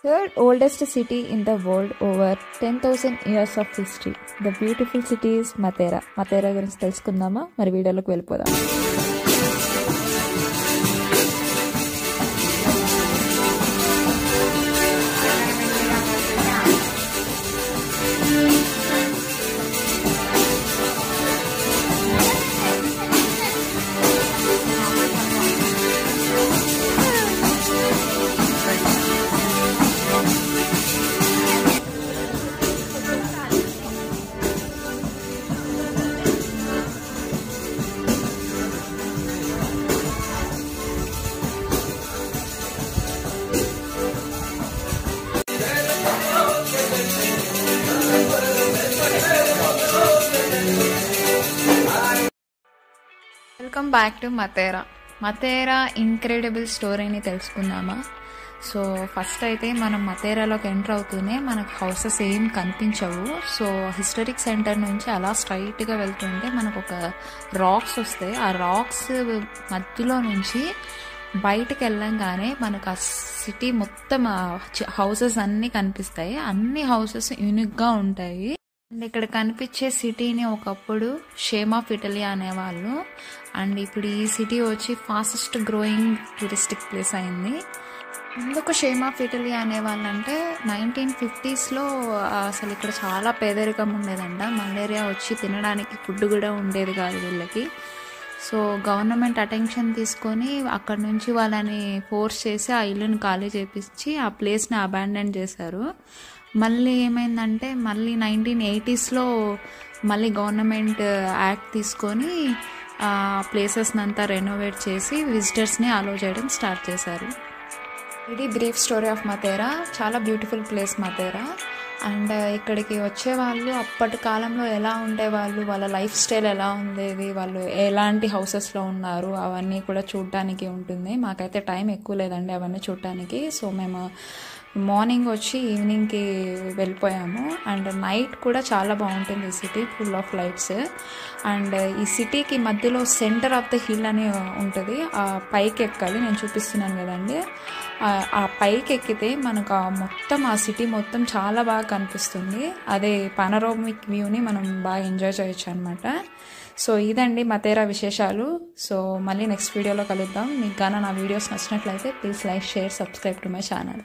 Third oldest city in the world, over 10,000 years of history. The beautiful city is Matera. Matera గురించి తెలుసుకుందామా? మరి వీడియోలోకి వెళ్ళిపోదాం. Welcome back to మతేరా incredible స్టోరీని తెలుసుకుందామా. సో ఫస్ట్ అయితే మనం మతేరాలోకి ఎంటర్ అవుతూనే మనకు హౌసెస్ ఏం కనిపించవు. సో హిస్టారిక్ సెంటర్ నుంచి అలా స్ట్రైట్గా వెళ్తుంటే మనకు ఒక రాక్స్ వస్తాయి. ఆ రాక్స్ మధ్యలో నుంచి బయటకు వెళ్ళంగానే మనకు ఆ సిటీ మొత్తం హౌసెస్ అన్నీ కనిపిస్తాయి. అన్ని హౌసెస్ యూనిక్గా ఉంటాయి. అండ్ ఇక్కడ కనిపించే సిటీని ఒకప్పుడు షేమ్ ఆఫ్ ఇటలీ అనేవాళ్ళు. అండ్ ఇప్పుడు ఈ సిటీ వచ్చి ఫాస్టెస్ట్ గ్రోయింగ్ టూరిస్టిక్ ప్లేస్ అయింది. ఎందుకు షేమ్ ఆఫ్ ఇటలీ అనేవాళ్ళు అంటే 1950s అసలు ఇక్కడ చాలా పేదరికం ఉండేదంట. మలేరియా వచ్చి తినడానికి ఫుడ్ కూడా ఉండేది కాదు వీళ్ళకి. సో గవర్నమెంట్ అటెన్షన్ తీసుకొని అక్కడ నుంచి వాళ్ళని ఫోర్స్ చేసి ఆ ఇల్లుని ఖాళీ చేపించి ఆ ప్లేస్ని అబాండన్ చేశారు. మళ్ళీ ఏమైందంటే మళ్ళీ 1980s మళ్ళీ గవర్నమెంట్ యాక్ట్ తీసుకొని ఆ ప్లేసెస్ని అంతా రెనోవేట్ చేసి విజిటర్స్ని అలో చేయడం స్టార్ట్ చేశారు. ఇది బ్రీఫ్ స్టోరీ ఆఫ్ మతేరా. చాలా బ్యూటిఫుల్ ప్లేస్ మతేరా. అండ్ ఇక్కడికి వచ్చేవాళ్ళు అప్పటి కాలంలో ఎలా ఉండేవాళ్ళు, వాళ్ళ లైఫ్ స్టైల్ ఎలా ఉండేది, వాళ్ళు ఎలాంటి హౌసెస్లో ఉన్నారు అవన్నీ కూడా చూడటానికి ఉంటుంది. మాకైతే టైం ఎక్కువ లేదండి అవన్నీ చూడటానికి. సో మేము మార్నింగ్ వచ్చి ఈవినింగ్కి వెళ్ళిపోయాము. అండ్ నైట్ కూడా చాలా బాగుంటుంది ఈ city, full of lights. And ఈ సిటీకి మధ్యలో సెంటర్ ఆఫ్ ద హిల్ అని ఉంటుంది. ఆ పైకి ఎక్కాలి, నేను చూపిస్తున్నాను కదండి. ఆ పైకి ఎక్కితే మనకు ఆ సిటీ మొత్తం చాలా బాగా కనిపిస్తుంది. అదే పానోరామిక్ వ్యూని మనం బాగా ఎంజాయ్ చేయొచ్చు అనమాట. సో ఇదండి మతేరా విశేషాలు. సో మళ్ళీ నెక్స్ట్ వీడియోలో కలుద్దాం. మీకు గాన నా వీడియోస్ నచ్చినట్లయితే please like, share, subscribe to my channel.